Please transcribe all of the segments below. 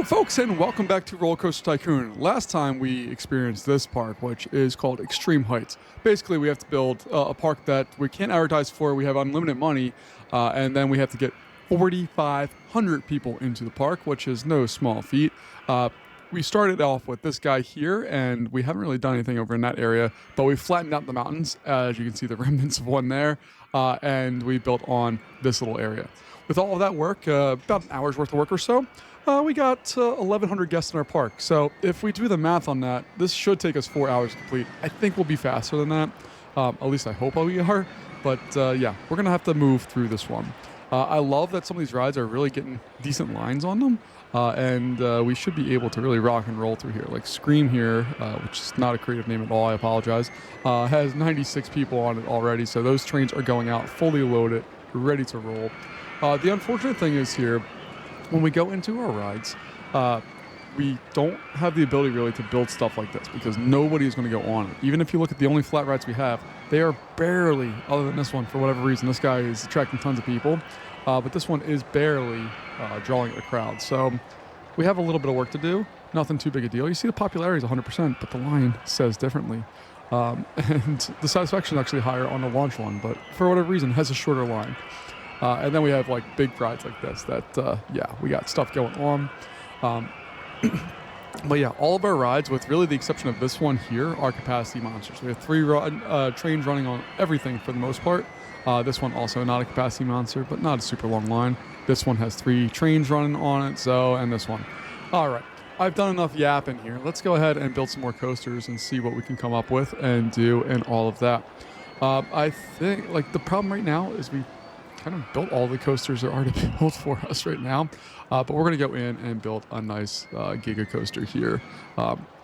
Hello folks and welcome back to Roller Coaster Tycoon. Last time we experienced this park, which is called Extreme Heights. Basically we have to build a park that we can't advertise for, we have unlimited money, and then we have to get 4,500 people into the park, which is no small feat. We started off with this guy here, and we haven't really done anything over in that area, but we flattened out the mountains, as you can see the remnants of one there, and we built on this little area. With all of that work, about an hour's worth of work or so, we got 1,100 guests in our park. So if we do the math on that, this should take us 4 hours to complete. I think we'll be faster than that. At least I hope we are. But yeah, we're going to have to move through this one. I love that some of these rides are really getting decent lines on them. And we should be able to really rock and roll through here. Like Scream here, which is not a creative name at all, I apologize, has 96 people on it already. So those trains are going out fully loaded, ready to roll. The unfortunate thing is here, when we go into our rides, we don't have the ability really to build stuff like this because nobody is going to go on it. Even if you look at the only flat rides we have, they are barely, other than this one, for whatever reason, this guy is attracting tons of people. But this one is barely drawing a crowd. So we have a little bit of work to do. Nothing too big a deal. You see the popularity is 100%, but the line says differently. And the satisfaction is actually higher on the launch one, but for whatever reason, it has a shorter line. And then we have like big rides like this that, yeah, we got stuff going on. But yeah, all of our rides, with really the exception of this one here, are capacity monsters. We have 3 trains running on everything for the most part. This one also not a capacity monster, but not a super long line. This one has 3 trains running on it, and this one. All right, I've done enough yapping here. Let's go ahead and build some more coasters and see what we can come up with and do and all of that. I think like the problem right now is we kind of built all the coasters that are already built for us right now, but we're going to go in and build a nice Giga coaster here.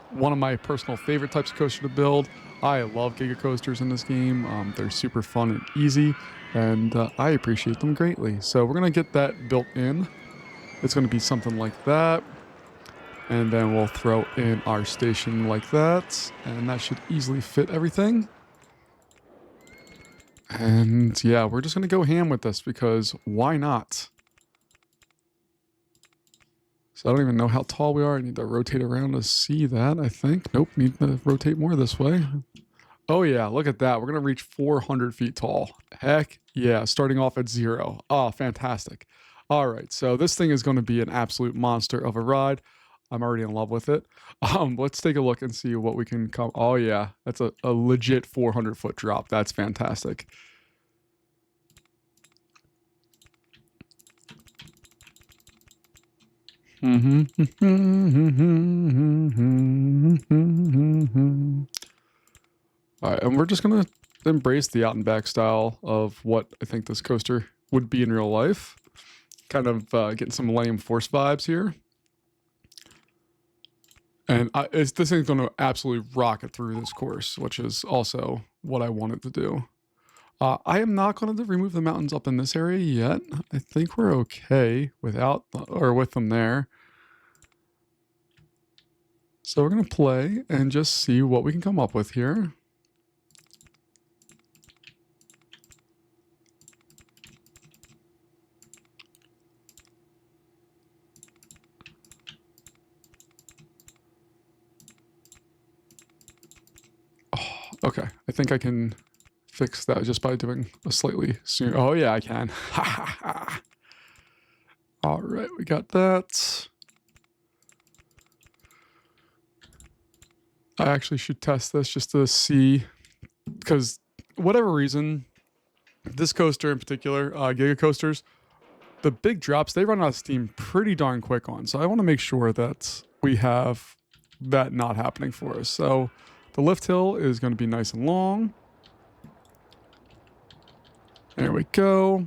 One of my personal favorite types of coaster to build. I love Giga coasters in this game. They're super fun and easy, and I appreciate them greatly. So we're going to get that built in. It's going to be something like that, and then we'll throw in our station like that, and that should easily fit everything. And yeah, we're just going to go ham with this because why not? So I don't even know how tall we are. I need to rotate around to see that, I think. Nope, need to rotate more this way. Oh yeah, look at that. We're going to reach 400 feet tall. Heck yeah, starting off at 0. Oh, fantastic. All right, so this thing is going to be an absolute monster of a ride. I'm already in love with it. Let's take a look and see what we can come. Oh yeah, that's a legit 400-foot drop. That's fantastic. All right, and we're just gonna embrace the out and back style of what I think this coaster would be in real life. Kind of getting some Millennium Force vibes here. And this thing's going to absolutely rocket through this course, which is also what I wanted to do. I am not going to remove the mountains up in this area yet. I think we're okay without or with them there. So we're going to play and just see what we can come up with here. Okay, I think I can fix that just by doing a slightly sooner. Oh yeah, I can. All right, we got that. I actually should test this just to see, because whatever reason, this coaster in particular, Giga coasters, the big drops, they run out of steam pretty darn quick on. So I want to make sure that we have that not happening for us. So the lift hill is going to be nice and long. There we go.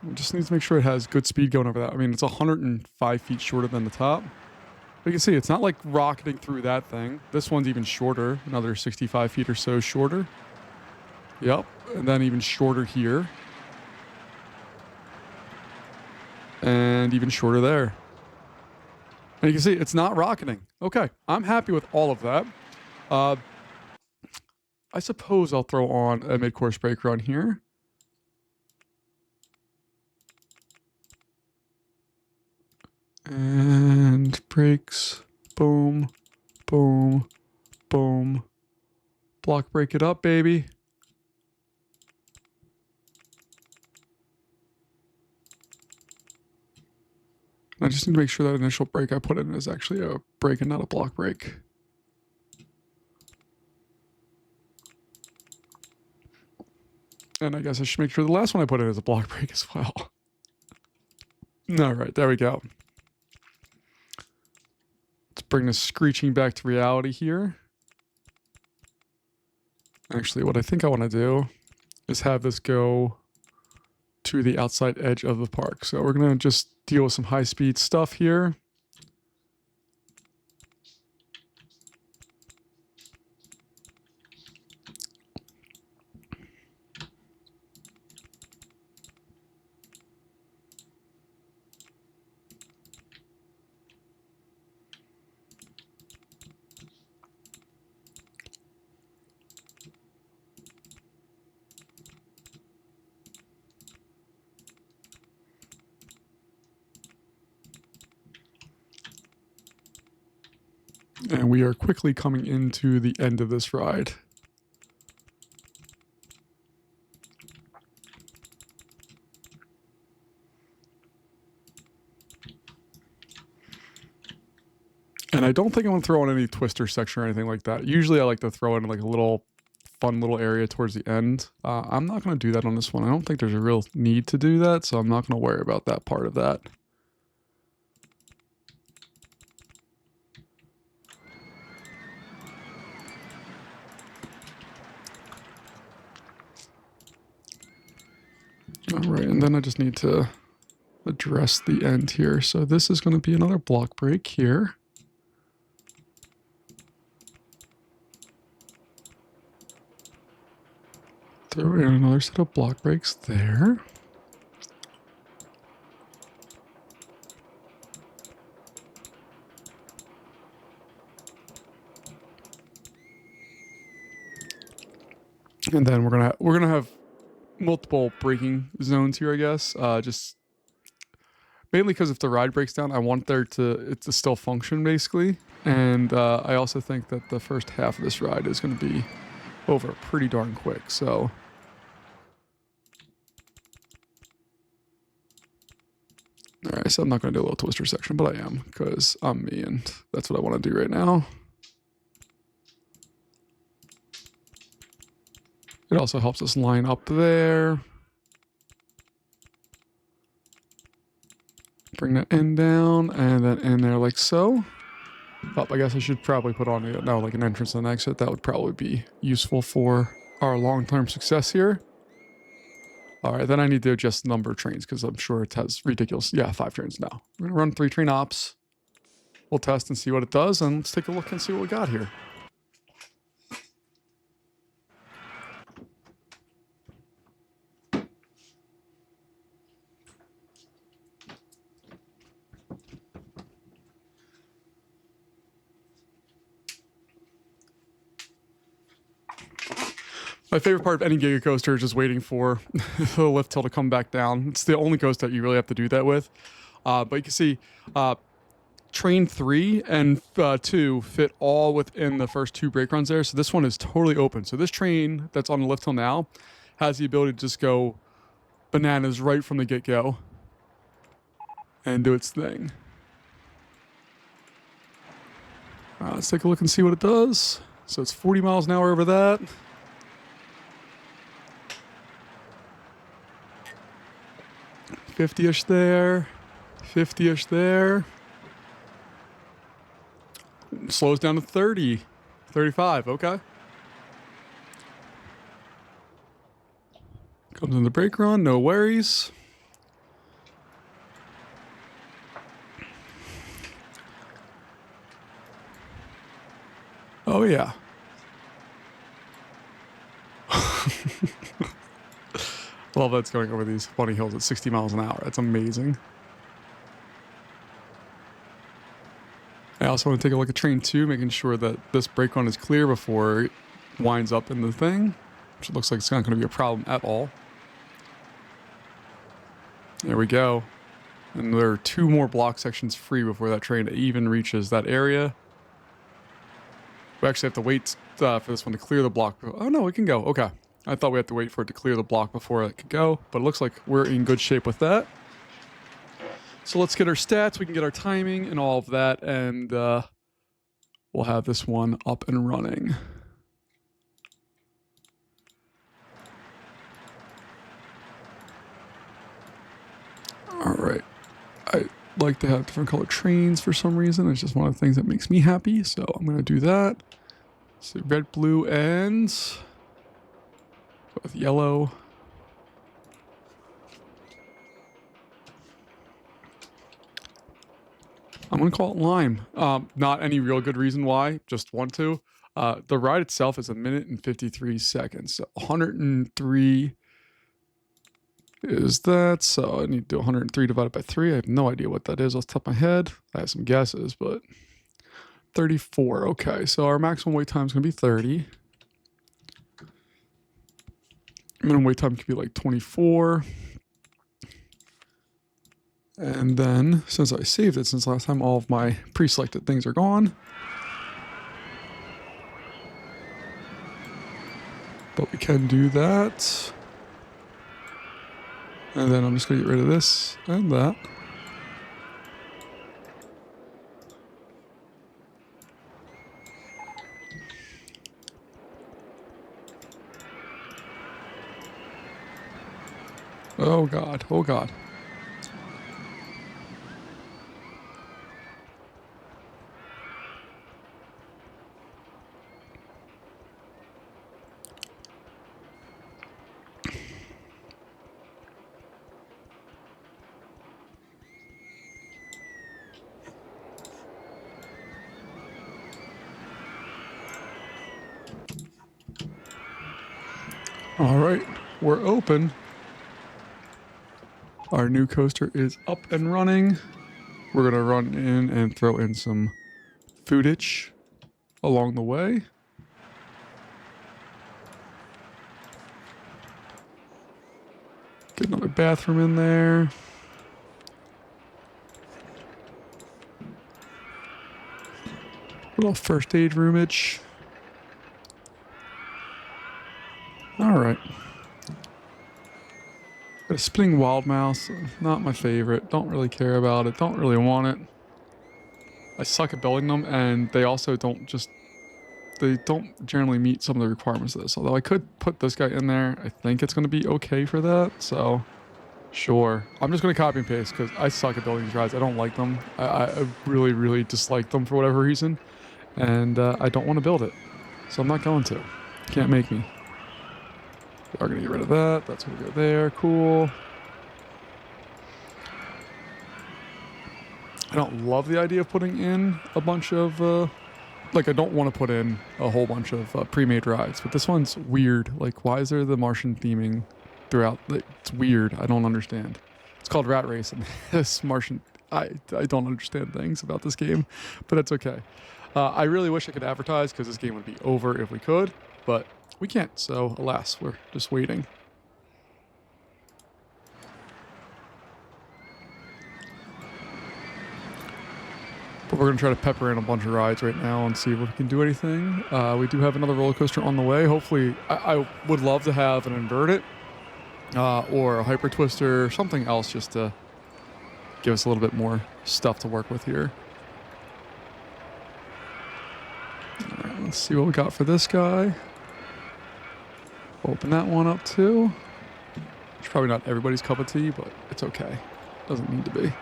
We just need to make sure it has good speed going over that. I mean, it's 105 feet shorter than the top. But you can see it's not like rocketing through that thing. This one's even shorter, another 65 feet or so shorter. Yep, and then even shorter here. And even shorter there. And you can see it's not rocketing. Okay, I'm happy with all of that. I suppose I'll throw on a mid-course brake run here. And brakes. Boom, boom, boom. Block brake it up, baby. I just need to make sure that initial brake I put in is actually a brake and not a block brake. And I guess I should make sure the last one I put in is a block brake as well. All right, there we go. Let's bring this screeching back to reality here. Actually, what I think I want to do is have this go to the outside edge of the park. So we're going to just deal with some high-speed stuff here. And we are quickly coming into the end of this ride. And I don't think I want to throw in any twister section or anything like that. Usually I like to throw in like a little fun little area towards the end. I'm not going to do that on this one. I don't think there's a real need to do that, so I'm not going to worry about that part of that. All right, and then I just need to address the end here. So this is going to be another block brake here. Throw in another set of block brakes there. And then we're gonna have multiple braking zones here, I guess. Just mainly because if the ride breaks down, I want it to still function basically. And I also think that the first half of this ride is going to be over pretty darn quick. So all right, so I'm not going to do a little twister section, but I am because I'm me and that's what I want to do right now. It also helps us line up there. Bring that end down and then in there like so. Oh, I guess I should probably put on now like an entrance and exit. That would probably be useful for our long-term success here. All right, then I need to adjust the number of trains because I'm sure it has ridiculous. Yeah, 5 trains now. We're gonna run 3 train ops. We'll test and see what it does, and let's take a look and see what we got here. My favorite part of any Giga Coaster is just waiting for the lift hill to come back down. It's the only coaster that you really have to do that with. But you can see train 3 and 2 fit all within the first 2 brake runs there. So this one is totally open. So this train that's on the lift hill now has the ability to just go bananas right from the get-go and do its thing. Let's take a look and see what it does. So it's 40 miles an hour over that. 50-ish there, 50-ish there. Slows down to 30, 35, okay. Comes in the brake run, no worries. Oh yeah. Love that's going over these bunny hills at 60 miles an hour. That's amazing. I also want to take a look at train 2, making sure that this brake run is clear before it winds up in the thing, which looks like it's not going to be a problem at all. There we go. And there are 2 more block sections free before that train even reaches that area. We actually have to wait for this one to clear the block. Oh no, it can go. Okay. I thought we had to wait for it to clear the block before it could go, but it looks like we're in good shape with that. So let's get our stats, we can get our timing and all of that, and we'll have this one up and running. All right. I like to have different colored trains for some reason. It's just one of the things that makes me happy, so I'm going to do that. So red, blue, and go with yellow. I'm going to call it lime. Not any real good reason why, just want to. The ride itself is 1 minute and 53 seconds. So 103 is that. So I need to do 103 divided by 3. I have no idea what that is off the top of my head. I have some guesses, but 34. Okay, so our maximum wait time is going to be 30. Minimum wait time could be like 24. And then, since I saved it since last time, all of my pre-selected things are gone. But we can do that. And then I'm just going to get rid of this and that. Oh God, oh God. All right, we're open. Our new coaster is up and running. We're gonna run in and throw in some foodage along the way. Get another bathroom in there. Little first aid roomage. All right. Got a spinning wild mouse. Not my favorite. Don't really care about it. Don't really want it. I suck at building them, and they also don't generally meet some of the requirements of this. Although I could put this guy in there. I think it's going to be okay for that. So, sure. I'm just going to copy and paste because I suck at building these rides. I don't like them. I really, really dislike them for whatever reason. And I don't want to build it. So I'm not going to. Can't make me. We are going to get rid of that. That's going to go there. Cool. I don't love the idea of putting in a bunch of... I don't want to put in a whole bunch of pre-made rides. But this one's weird. Like, why is there the Martian theming throughout? It's weird. I don't understand. It's called Rat Race. And this Martian... I don't understand things about this game. But it's okay. I really wish I could advertise because this game would be over if we could. But... we can't, so alas, we're just waiting. But we're going to try to pepper in a bunch of rides right now and see if we can do anything. We do have another roller coaster on the way. Hopefully, I would love to have an invert it or a hyper twister, something else just to give us a little bit more stuff to work with here. All right, let's see what we got for this guy. Open that one up too. It's probably not everybody's cup of tea, but it's okay. Doesn't need to be.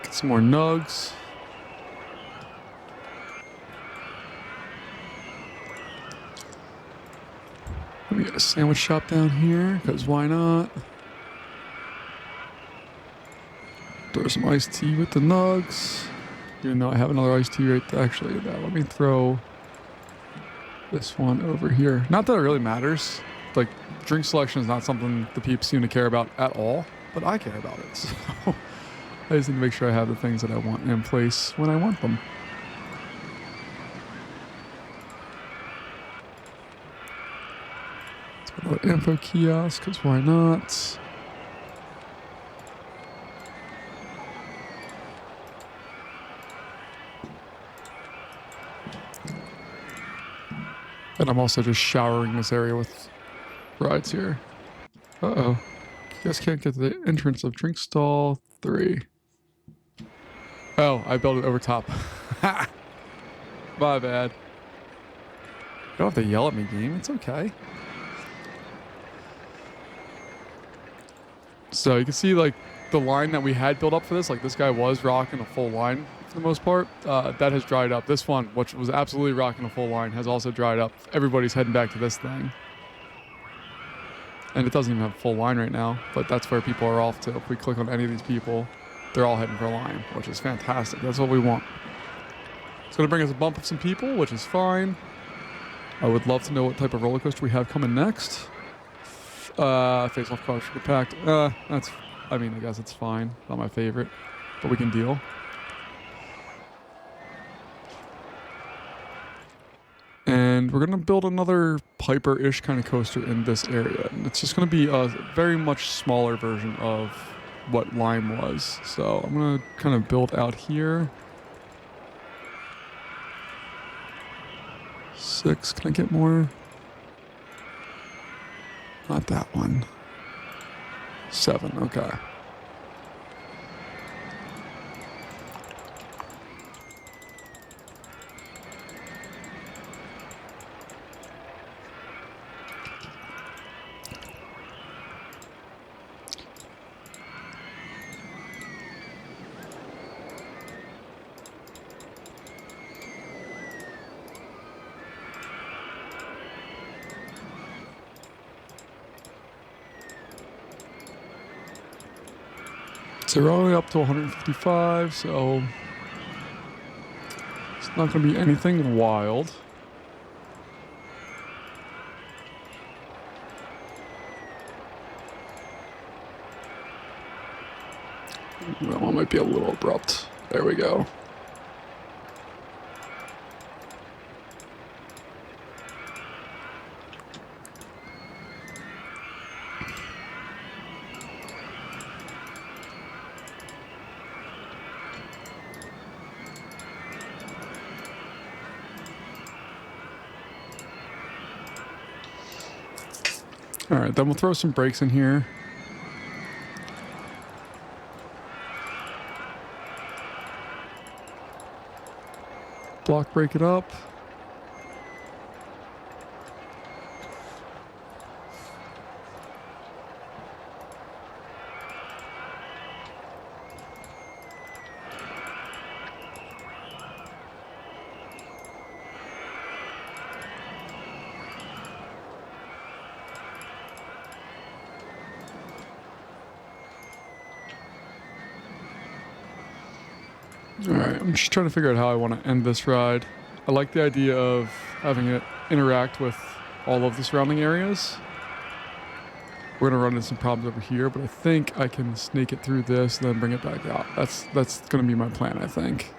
Get some more nugs. Let me get a sandwich shop down here, because why not? Throw some iced tea with the nugs. Even though I have another iced tea right there. Actually, let me throw this one over here. Not that it really matters. Like, drink selection is not something the peeps seem to care about at all, but I care about it. So I just need to make sure I have the things that I want in place when I want them. Let's put another info kiosk, because why not? And I'm also just showering this area with rides here. Uh-oh. You guys can't get to the entrance of drink stall 3. Oh, I built it over top. My bad. You don't have to yell at me, game. It's okay. So you can see, like, the line that we had built up for this, like, this guy was rocking a full line for the most part. That has dried up. This one, which was absolutely rocking a full line, has also dried up. Everybody's heading back to this thing. And it doesn't even have a full line right now, but that's where people are off to. If we click on any of these people, they're all heading for a line, which is fantastic. That's what we want. It's going to bring us a bump of some people, which is fine. I would love to know what type of roller coaster we have coming next. Face-off car sugar packed. I guess it's fine. Not my favorite, but we can deal. And we're going to build another Piper-ish kind of coaster in this area. And it's just going to be a very much smaller version of what Lime was. So I'm going to kind of build out here. 6, can I get more? Not that one. 7, okay. So we're only up to 155, so it's not going to be anything wild. That one might be a little abrupt. There we go. All right, then we'll throw some brakes in here. Block break it up. Alright, I'm just trying to figure out how I want to end this ride. I like the idea of having it interact with all of the surrounding areas. We're going to run into some problems over here, but I think I can snake it through this and then bring it back out. That's going to be my plan, I think.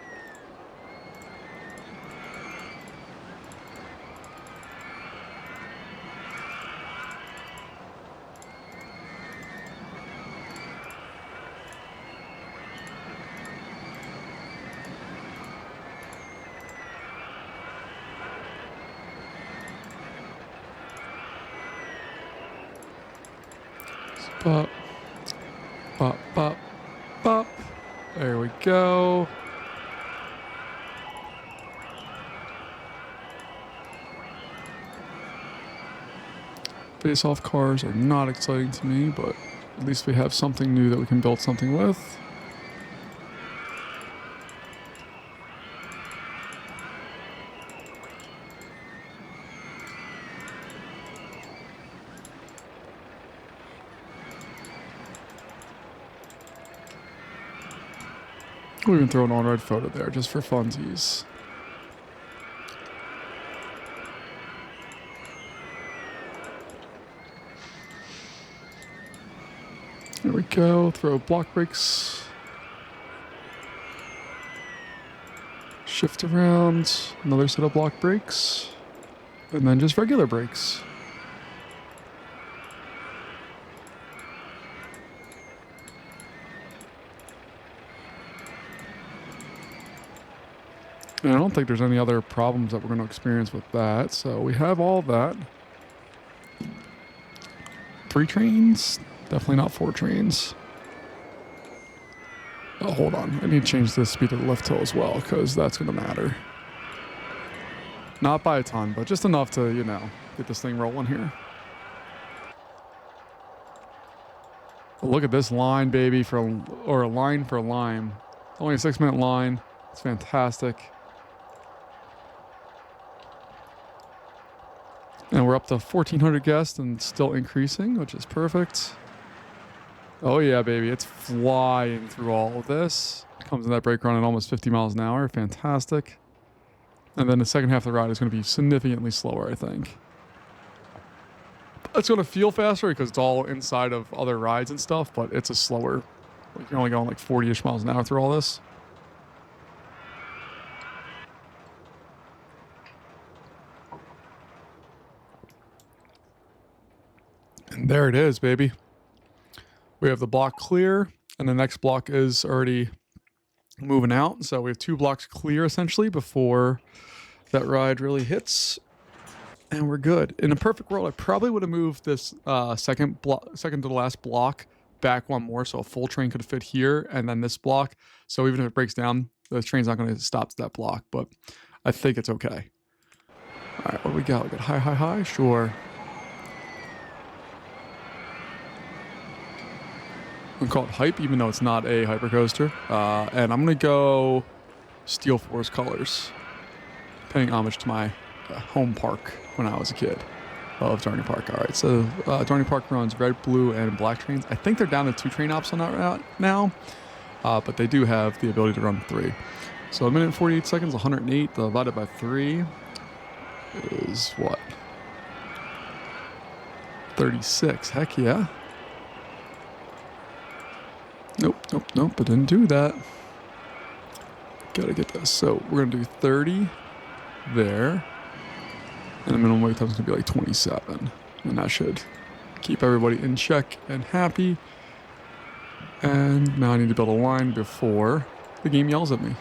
Bop, bop, bop, bop. There we go. Face-off cars are not exciting to me, but at least we have something new that we can build something with. We'll even throw an on-ride photo there just for funsies. There we go. Throw block brakes. Shift around. Another set of block brakes. And then just regular brakes. And I don't think there's any other problems that we're going to experience with that. So we have all that. 3 trains? Definitely not 4 trains. Oh, hold on. I need to change the speed of the lift hill as well, because that's going to matter. Not by a ton, but just enough to, you know, get this thing rolling here. But look at this line, baby, or a line for lime. Only a 6-minute line. It's fantastic. And we're up to 1,400 guests and still increasing, which is perfect. Oh yeah, baby. It's flying through all of this. Comes in that brake run at almost 50 miles an hour. Fantastic. And then the second half of the ride is going to be significantly slower, I think. It's going to feel faster because it's all inside of other rides and stuff, but it's a slower. Like you're only going like 40-ish miles an hour through all this. And there it is, baby. We have the block clear, and the next block is already moving out. So we have 2 blocks clear, essentially, before that ride really hits. And we're good. In a perfect world, I probably would have moved this second to the last block back 1 more, so a full train could fit here, and then this block. So even if it breaks down, the train's not going to stop to that block, but I think it's okay. All right, what do we got? We got high, high, high? Sure. I'm going to call it hype, even though it's not a hypercoaster. And I'm going to go Steel Force colors, paying homage to my home park when I was a kid of Darney Park. All right, so Darney Park runs red, blue, and black trains. I think they're down to 2 train ops on that route now, but they do have the ability to run 3. So 1 minute and 48 seconds, 108 divided by 3 is what? 36. Heck yeah. Nope, nope, nope, I didn't do that. Gotta get this. So we're gonna do 30 there. And the minimum wait time is gonna be like 27. And that should keep everybody in check and happy. And now I need to build a line before the game yells at me.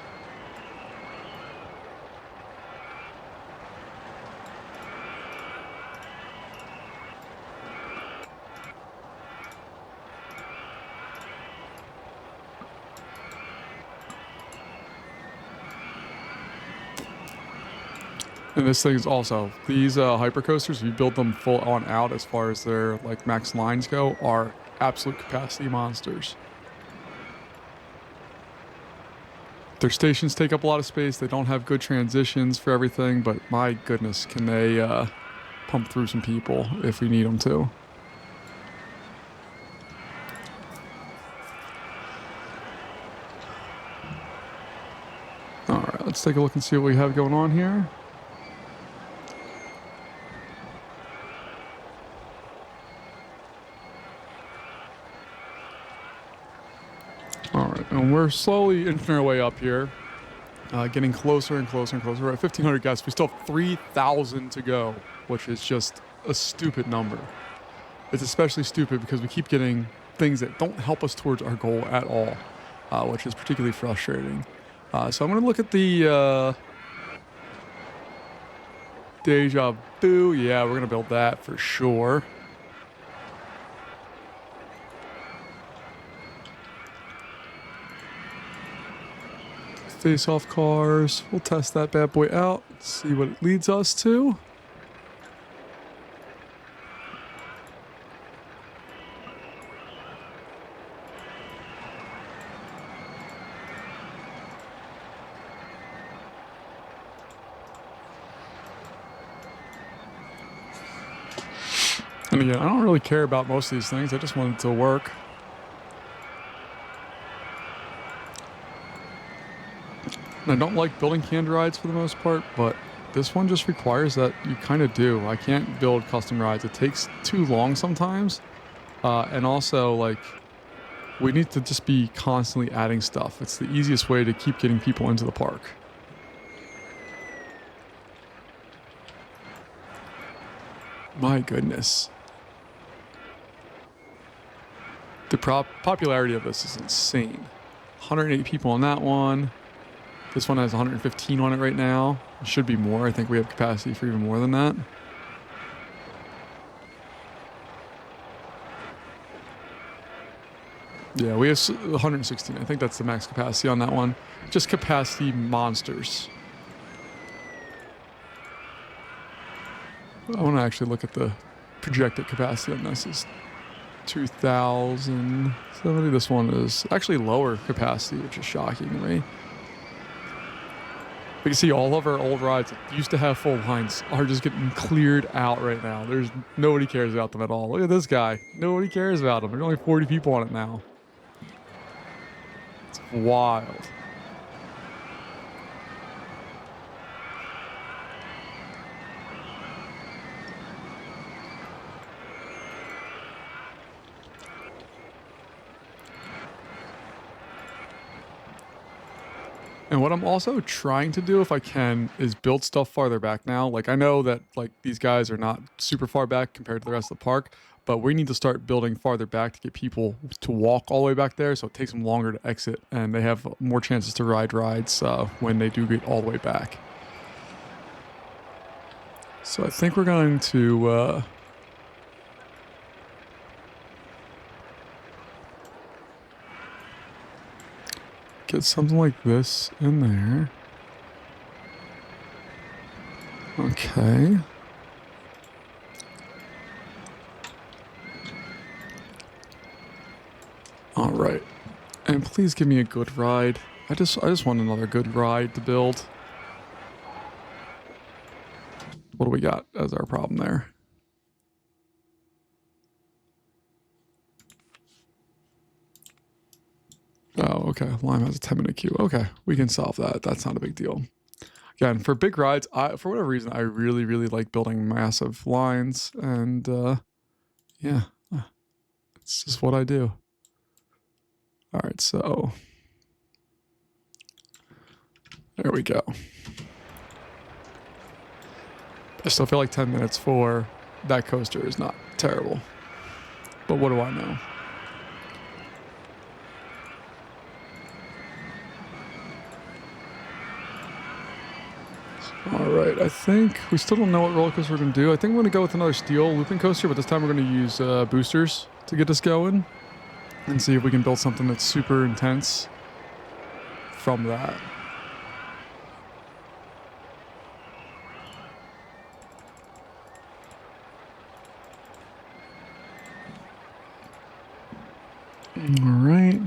And this thing is also, these hypercoasters, if you build them full on out as far as their like max lines go, are absolute capacity monsters. Their stations take up a lot of space. They don't have good transitions for everything, but my goodness, can they pump through some people if we need them to. All right, let's take a look and see what we have going on here. And we're slowly inching our way up here, getting closer and closer and closer. We're at 1,500 guests. We still have 3,000 to go, which is just a stupid number. It's especially stupid because we keep getting things that don't help us towards our goal at all, which is particularly frustrating. So I'm going to look at the Deja Vu. Yeah, we're going to build that for sure. Face-off cars. We'll test that bad boy out, see what it leads us to. And again, I don't really care about most of these things. I just want it to work. I don't like building canned rides for the most part, but this one just requires that you kind of do. I can't build custom rides. It takes too long sometimes. And also, like, we need to just be constantly adding stuff. It's the easiest way to keep getting people into the park. My goodness. The popularity of this is insane. 108 people on that one. This one has 115 on it right now. It should be more. I think we have capacity for even more than that. Yeah, we have 116. I think that's the max capacity on that one. Just capacity monsters. I want to actually look at the projected capacity on this. Is 2,070. This one is actually lower capacity, which is shocking to me. We can see all of our old rides that used to have full lines are just getting cleared out right now. Nobody cares about them at all. Look at this guy. Nobody cares about him. There's only 40 people on it now. It's wild. And what I'm also trying to do, if I can, is build stuff farther back now. Like, I know that, like, these guys are not super far back compared to the rest of the park, but we need to start building farther back to get people to walk all the way back there, so it takes them longer to exit, and they have more chances to ride rides when they do get all the way back. So I think we're going to... get something like this in there. Okay. All right. And please give me a good ride. I just want another good ride to build. What do we got as our problem there? Oh, okay. Lime has a 10-minute queue. Okay, we can solve that. That's not a big deal. Again, for big rides, for whatever reason, I really, really like building massive lines. And, yeah, it's just what I do. All right, so there we go. I still feel like 10 minutes for that coaster is not terrible. But what do I know? All right, I think we still don't know what roller coaster we're going to do. I think we're going to go with another steel looping coaster, but this time we're going to use boosters to get us going and see if we can build something that's super intense from that. All right,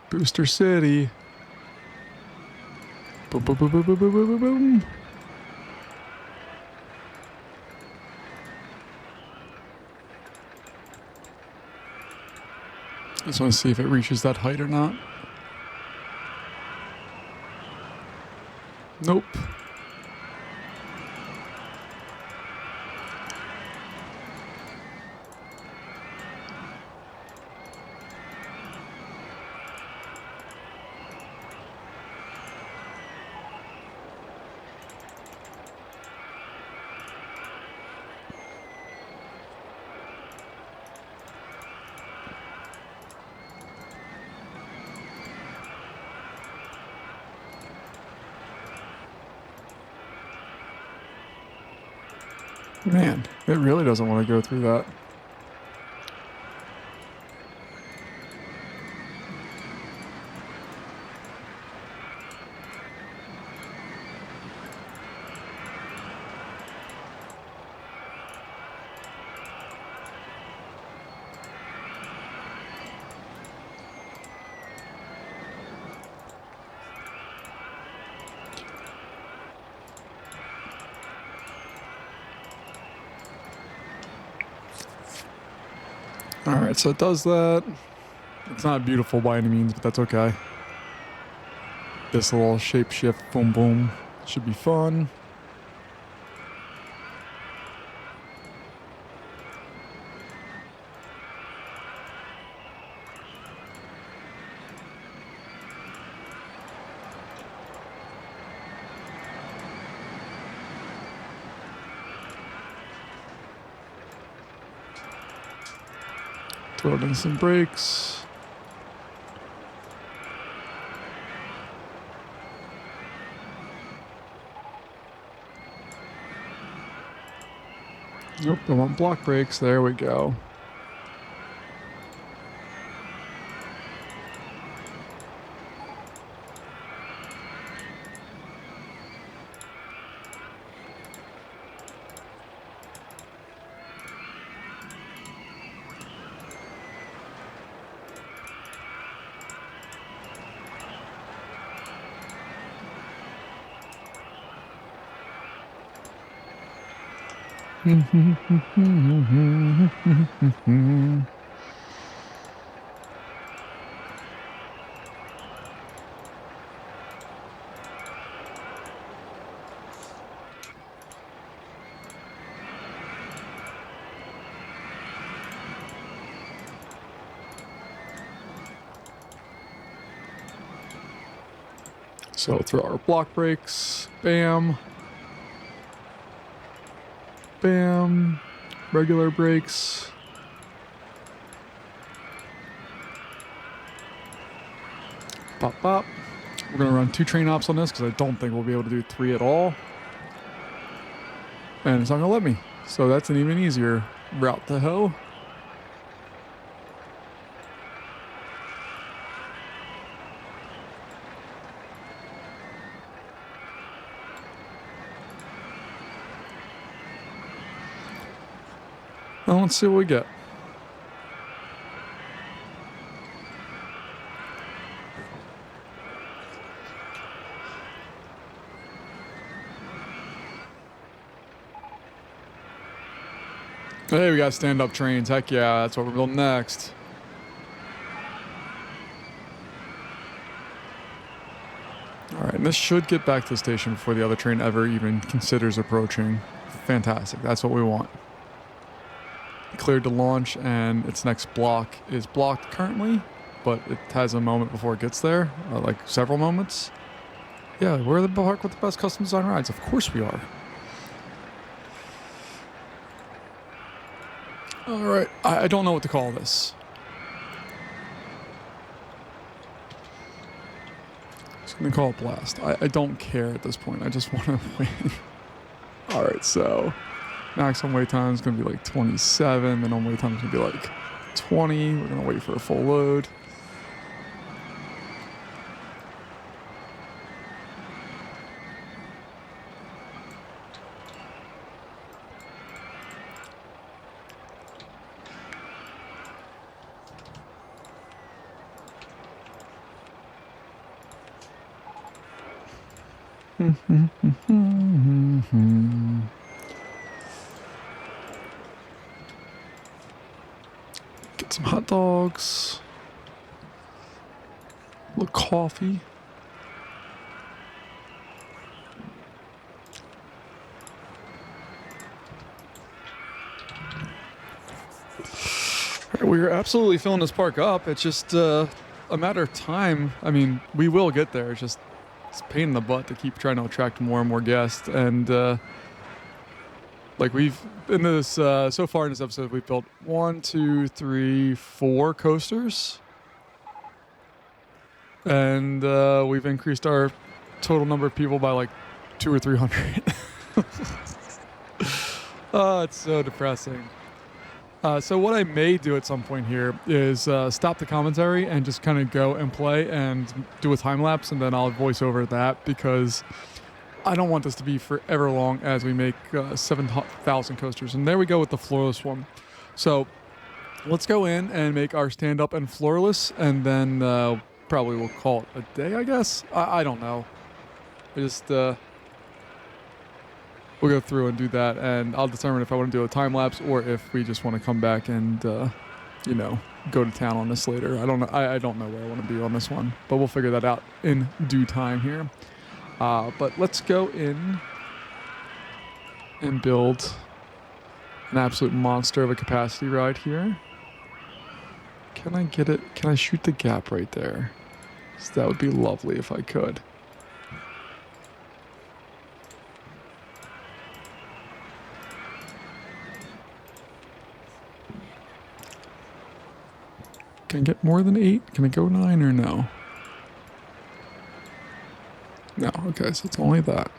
Booster City. Boom, boom, boom, boom, boom, boom, boom, boom. I just want to see if it reaches that height or not. Nope. Man, it really doesn't want to go through that. All right, so it does that. It's not beautiful by any means, but that's okay. This little shape shift, boom, boom, should be fun. Throw in some brakes. Nope, I want block brakes. There we go. So throw our block brakes. Bam. Bam. Regular brakes. Pop, pop. We're going to run 2 train ops on this because I don't think we'll be able to do 3 at all. And it's not going to let me. So that's an even easier route to hoe. Well, let's see what we get. Hey, we got stand-up trains. Heck yeah, that's what we're building next. All right, and this should get back to the station before the other train ever even considers approaching. Fantastic, that's what we want. Cleared to launch, and its next block is blocked currently, but it has a moment before it gets there, like several moments. Yeah, we're the park with the best custom design rides. Of course we are. All right, I don't know what to call this. Just gonna call it Blast. I don't care at this point. I just want to win. All right, so max on wait time is gonna be like 27. Then on wait time is gonna be like 20. We're gonna wait for a full load. Get some hot dogs, a little coffee. We're absolutely filling this park up. It's just a matter of time. I mean, we will get there. It's a pain in the butt to keep trying to attract more and more guests. And like we've in this so far in this episode, we've built 1, 2, 3, 4 coasters, and we've increased our total number of people by like 200 or 300. Oh, it's so depressing. So what I may do at some point here is stop the commentary and just kind of go and play and do a time lapse, and then I'll voice over that because I don't want this to be forever long as we make 7,000 coasters. And there we go with the floorless one. So let's go in and make our stand-up and floorless, and then probably we'll call it a day, I guess. I don't know. I just... we'll go through and do that, and I'll determine if I want to do a time lapse or if we just want to come back and, you know, go to town on this later. I don't know. I don't know where I want to be on this one, but we'll figure that out in due time here. But let's go in and build an absolute monster of a capacity ride here. Can I get it? Can I shoot the gap right there? So that would be lovely if I could. Can I get more than 8? Can I go 9 or no? No, okay, so it's only that.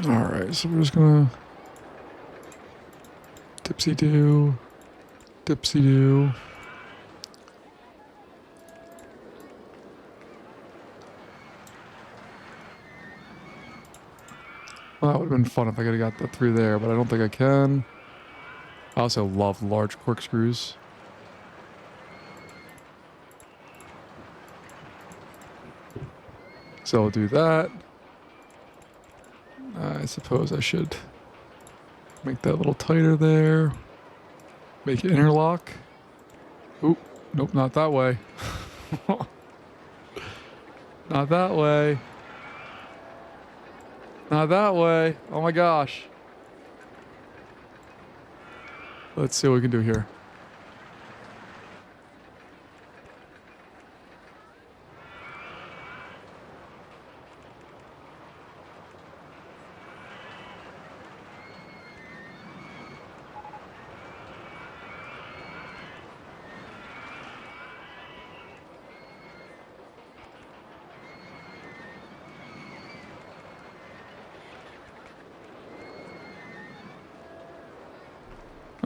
All right, so we're just gonna dipsy-do, dipsy-do. Well, that would have been fun if I could have got that through there, but I don't think I can. I also love large corkscrews. So I'll do that. I suppose I should make that a little tighter there. Make it interlock. Oop, nope, not that way. Not that way. Not that way. Oh my gosh. Let's see what we can do here.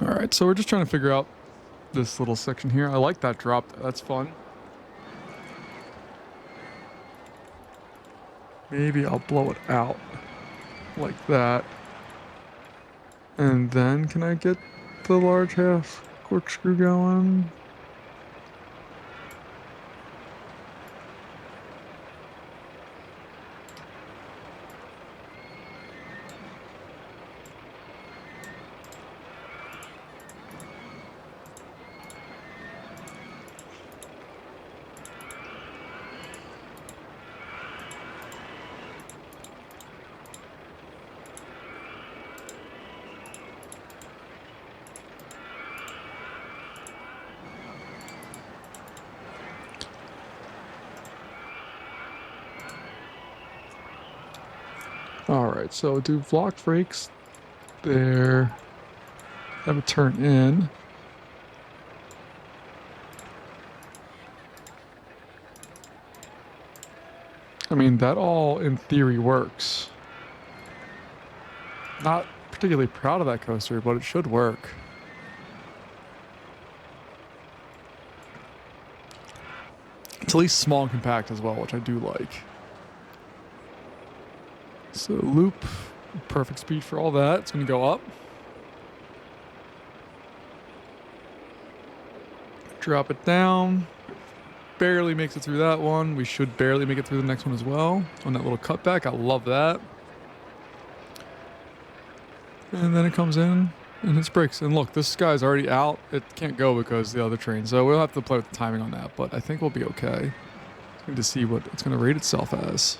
All right, so we're just trying to figure out this little section here. I like that drop. That's fun. Maybe I'll blow it out like that. And then can I get the large half corkscrew going? All right, so do block brakes there. Have it turn in. I mean, that all in theory works. Not particularly proud of that coaster, but it should work. It's at least small and compact as well, which I do like. So loop, perfect speed for all that. It's going to go up. Drop it down. Barely makes it through that one. We should barely make it through the next one as well. On that little cutback, I love that. And then it comes in and hits brakes. And look, this guy's already out. It can't go because the other train. So we'll have to play with the timing on that, but I think we'll be okay. Need to see what it's going to rate itself as.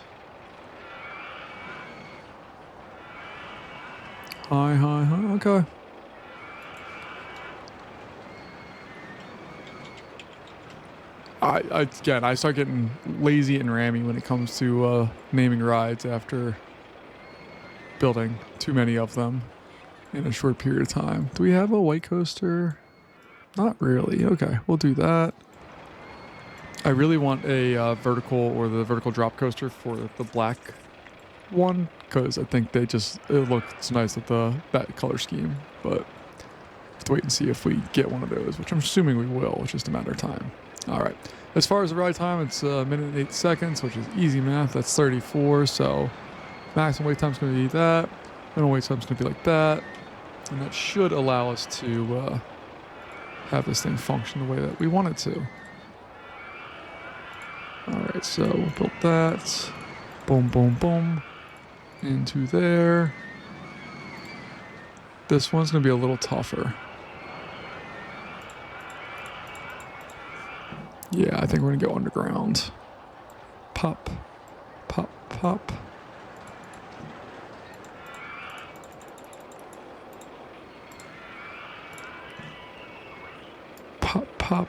High, okay. Again, I start getting lazy and rammy when it comes to naming rides after building too many of them in a short period of time. Do we have a white coaster? Not really. Okay, we'll do that. I really want a vertical or the vertical drop coaster for the black one because I think it looks nice with that color scheme. But have to wait and see if we get one of those, which I'm assuming we will. It's just a matter of time. All right. As far as the ride time, it's a minute and 8 seconds, which is easy math. That's 34. So maximum wait time is going to be that. Minimum wait time is going to be like that. And that should allow us to have this thing function the way that we want it to. All right. So we'll build that. Boom, boom, boom. Into there. This one's going to be a little tougher. Yeah, I think we're going to go underground. Pop, pop, pop. Pop, pop,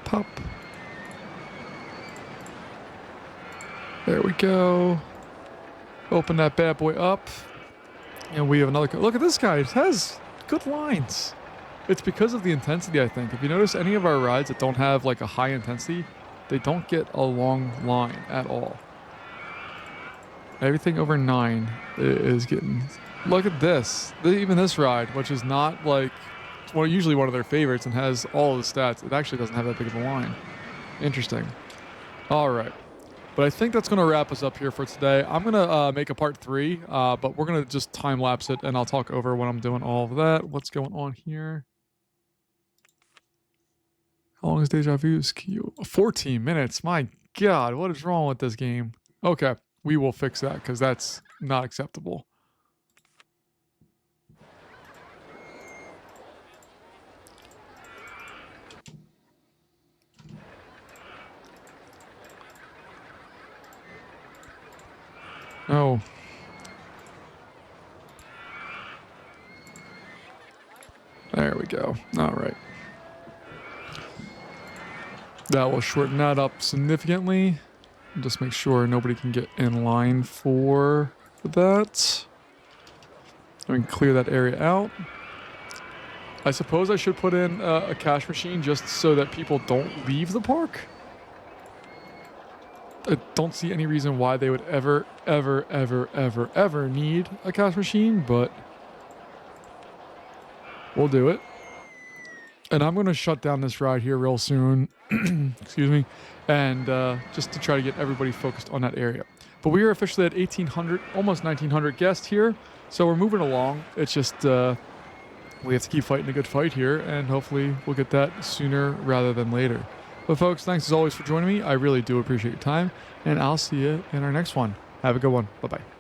pop. There we go. Open that bad boy up. And we have another... Look at this guy. It has good lines. It's because of the intensity, I think. If you notice any of our rides that don't have like a high intensity, they don't get a long line at all. Everything over 9 is getting... Look at this. Even this ride, which is not like... Well, usually one of their favorites and has all of the stats. It actually doesn't have that big of a line. Interesting. All right. But I think that's going to wrap us up here for today. I'm going to make a part 3, but we're going to just time-lapse it, and I'll talk over when I'm doing all of that. What's going on here? How long is Deja Vu's queue? 14 minutes. My God, what is wrong with this game? Okay, we will fix that because that's not acceptable. Oh. There we go. All right. That will shorten that up significantly. Just make sure nobody can get in line for that. I can clear that area out. I suppose I should put in a cash machine just so that people don't leave the park. I don't see any reason why they would ever need a cash machine, but we'll do it. And I'm going to shut down this ride here real soon, excuse me, and just to try to get everybody focused on that area. But we are officially at 1,800, almost 1,900 guests here, so we're moving along. It's just we have to keep fighting a good fight here, and hopefully we'll get that sooner rather than later. But folks, thanks as always for joining me. I really do appreciate your time, and I'll see you in our next one. Have a good one. Bye-bye.